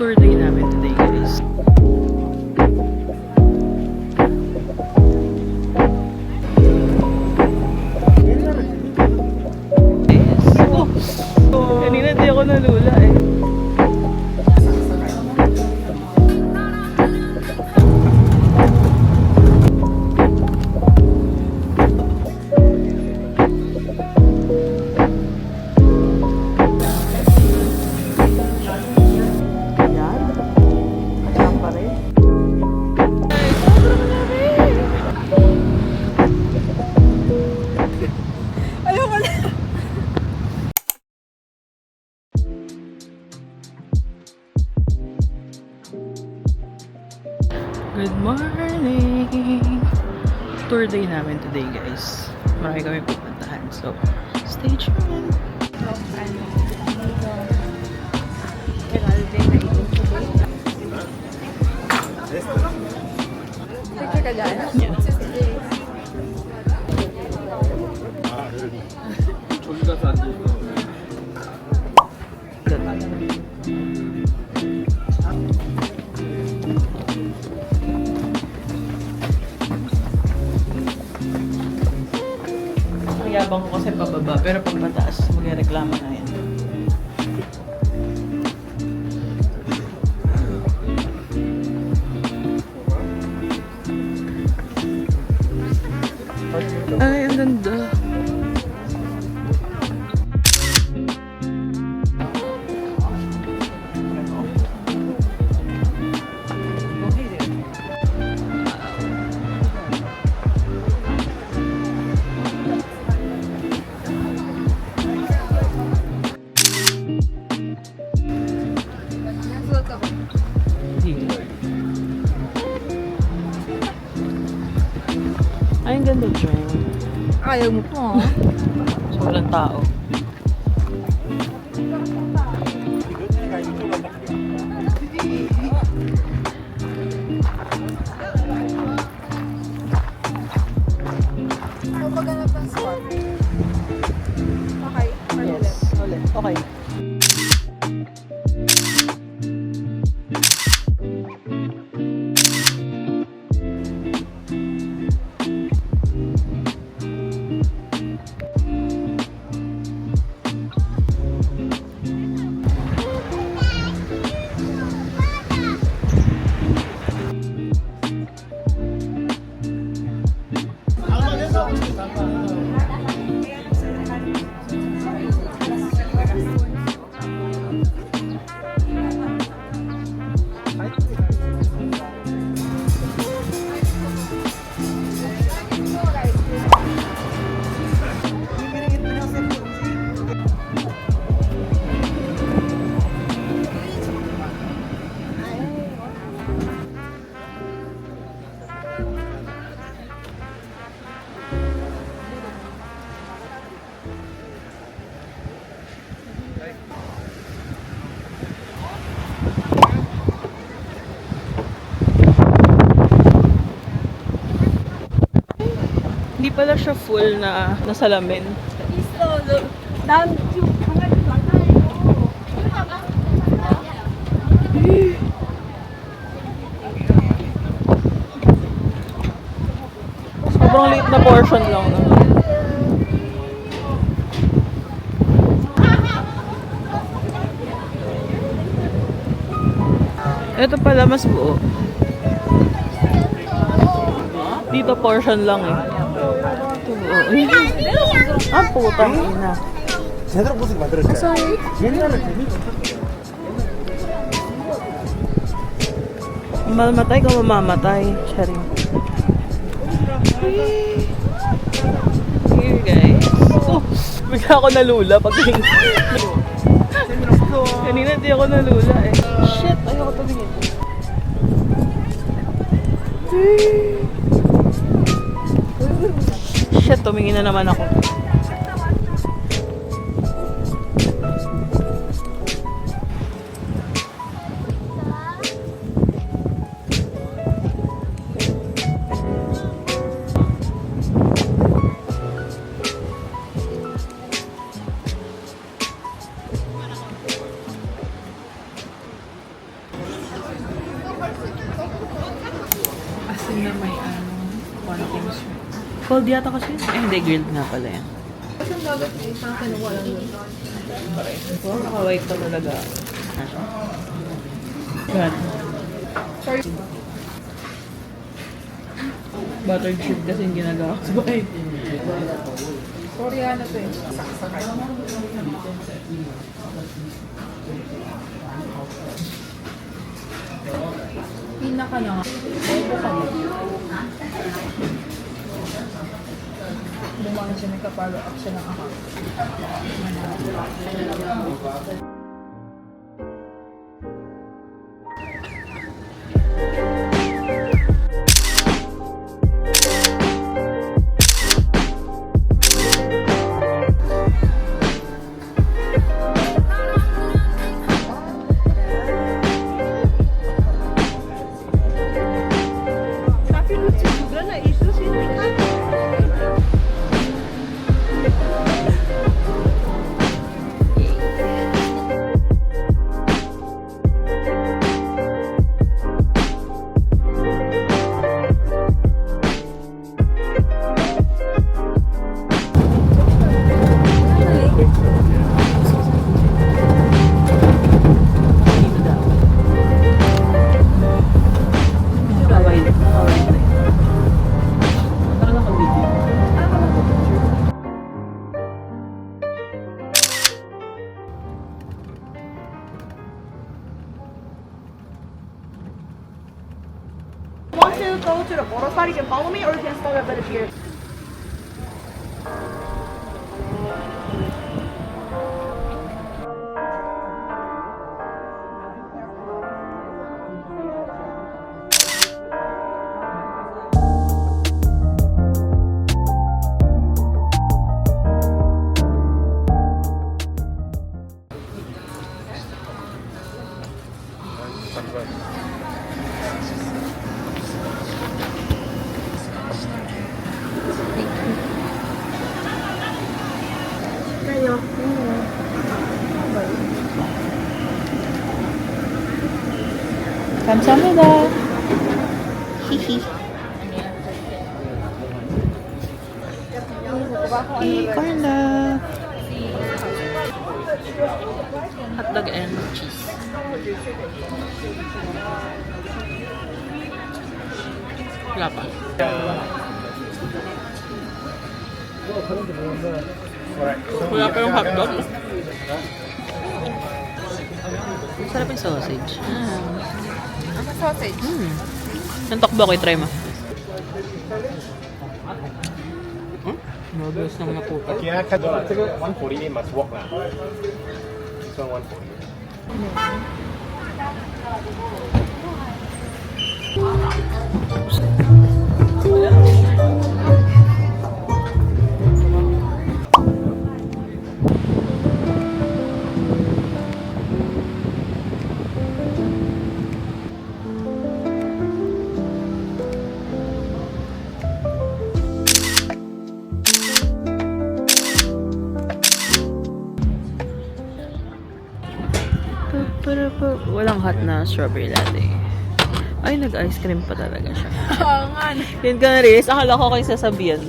Tour day namin today, guys. Kanina di ako nalula eh. Good morning! Tour day namin today, guys. Marami kami pupuntahan. So, stay tuned! Picture ka dyan? Yeah. 저기 가서 앉아있어. Ang yabang ko kasi pababa, pero pag mataas, magreklamo na yan. Ay, ang ganda. Ay, ang ganda dyan. Ayaw mo po. Sobrang tao. Maghanap ng spot. Okay. Yes, ulit. Okay. Hindi pala siya full na salamin. Sobrang liit na portion lang. No? Ito pala mas buo. Dito portion lang eh. Ito buo. Ah, putang ina. 제대로 모습 만들었어요. 옛날에 Mamamatay ka, mamamatay. Sharing. Here guys. Oh, bigla ako nalula pag kanina di ako nalula eh. Shit, ayoko tumingin. Shit, tumingin na naman ako. Asin na may konting shrimp. Cold yata kasi. Hindi, grilled nga pala yan. Kasi ang dagat eh, sa akin wala yun. Oh, naka-white pa talaga. God. Sorry. Buttered shrimp kasi yung ginagawa ko sa bahay. Koreano to eh. Saksakan. Pinaka na nga. Bobo ka mo. Lumana siya, may kapalo up siya ng account. Want to go to the photo spot, you can follow me or you can start a bit here. 감사합니다. 히히. corn hotdog and cheese. Wala pa. Wala pa yung hotdog. Sarap yung sausage. Ang sausage. Yung tokbo ko, try mo. Mabilis nang napupa. 给他看多了，这个140 must walk 啦，算140。 Walang hot na strawberry latte. Ay, nag-ice cream pa talaga siya. Oo nga. Yun ka na rin. Akala ko kayo sasabihan.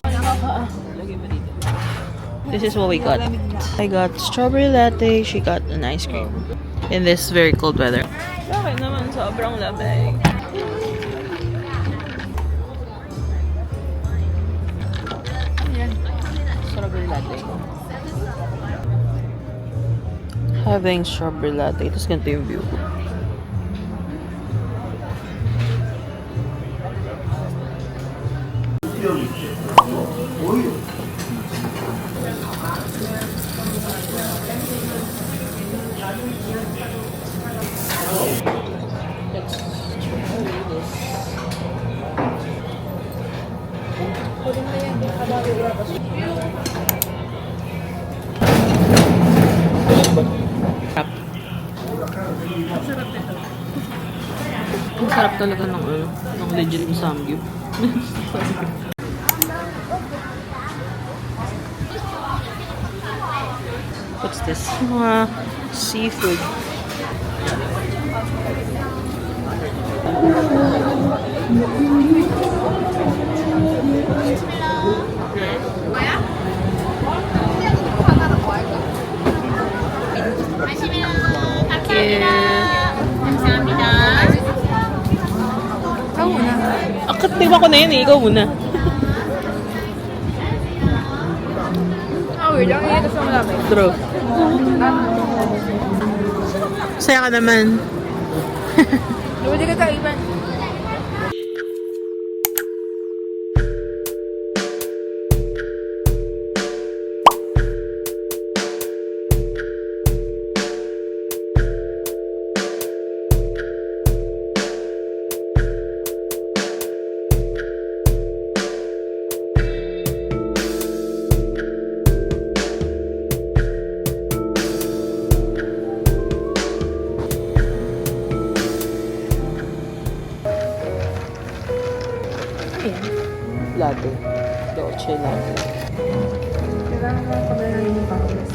This is what we got. I got strawberry latte. She got an ice cream. In this very cold weather. Sa akin naman, sobrang lamig. Strawberry latte. Having strawberry latte. Tapos ganito yung view ko. Ang sarap talaga ng legit na samgyup. What's this? Mga seafood. Tingnan ko na yun eh. Ikaw muna. Ah, weird. Ang iinis mo namin. True. Saya ka naman. Hindi ka kaiban. Latte. Dolce latte. Kailangan mo kami na yung panglas.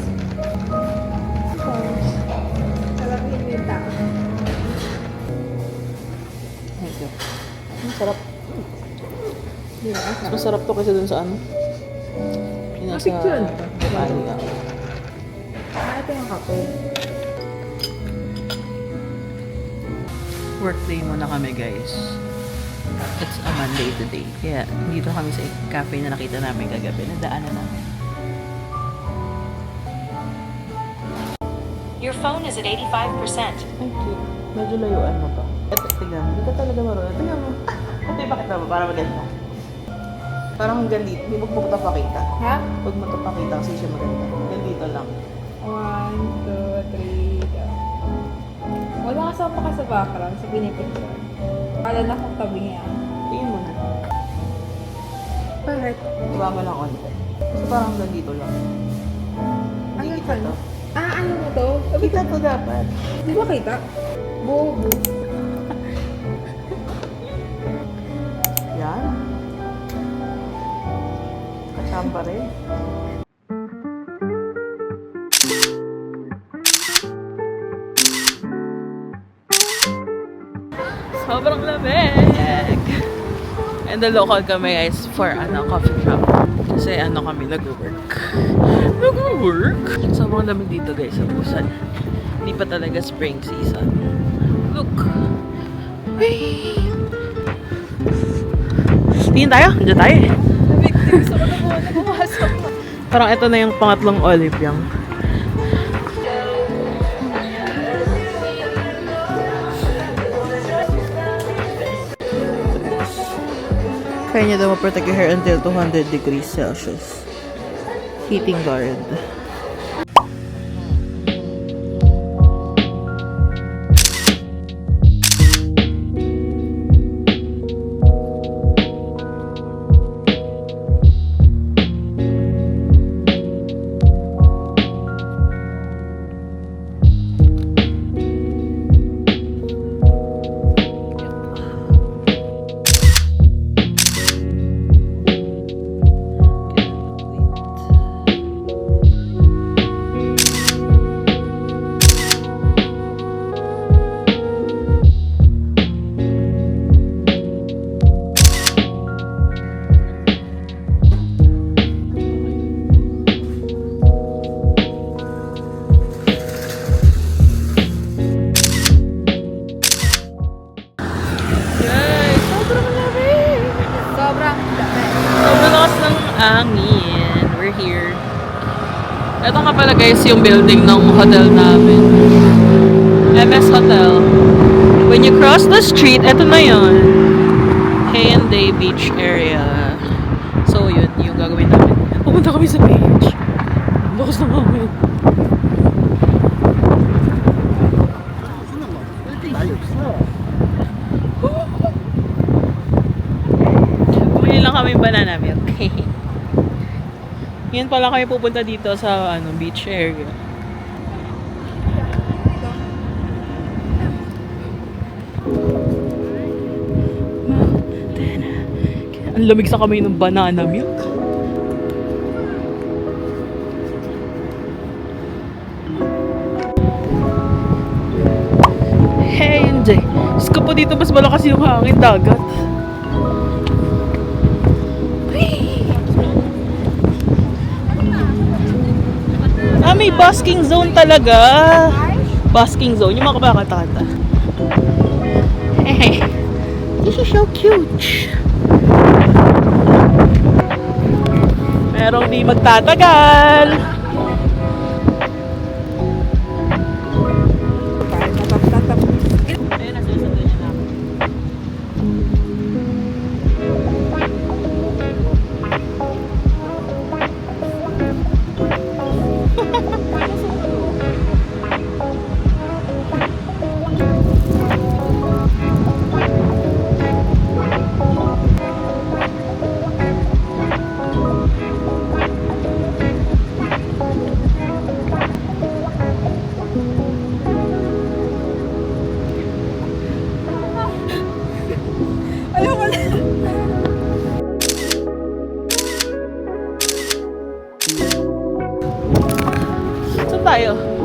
Kailangan yung tao. Thank you. Ang sarap. Mas masarap to kasi dun sa ano. Yung nasa picture ano? Bavaria. Ito yung kape. Workday muna kami guys. It's a Monday today. Kaya dito kami sa cafe na nakita namin kagabi. Nadaanan namin. Your phone is at 85%. Thank you. Medyo layuan mo pa. Eto, tignan mo. Hindi ka talaga marunong. Tignan mo. Ito yung pakita mo para maganda. Parang hanggang dito. Hindi mo ito pakita. Ha? Huwag mo ito pakita kasi siya maganda. Hanggang dito lang. 1, 2, 3, go. Wala kasama ka sa background sa pinipicture. Kala na kung tabi niya. Tingin mo na. Bakit? Iba mo lang konti. So parang hanggang dito lang. Hindi Ano kita ka? to. Ah, ano mo to? Kita to dapat. Di ba kita? Bobo. Yan. Kasama rin. Sobrang lamig! And the local kami guys for coffee shop. Kasi kami nag-work. Nag-work! Sobrang lamig dito guys sa Busan. Hindi pa talaga spring season. Look! Hey! Tingin tayo? Diyan tayo eh. Gusto ko na pumasok. Parang ito na yung pangatlong olive yung. Kaya niya daw ma-protect your hair until 200 degrees Celsius. Heating guard. Sobrang dami. Sobrang lakas ng angin. We're here. Ito nga pala guys yung building ng hotel namin. MS Hotel. When you cross the street, ito na yun. Day Beach area. So yun, yung gagawin namin. Pumunta kami sa beach. Lakas ng hangin. Bumili lang kami banana milk. Ngayon pala kami pupunta dito sa beach area. Ang lamig sa kamay ng banana milk. Hey, hindi. Diyos ko po dito mas malakas yung hangin dagat. May basking zone talaga. Basking zone. Yung mga kabakatata. Hey, this is so cute. Merong di magtatagal. Ayun, nasusunod niya na ako. Ayoko na. Saan tayo?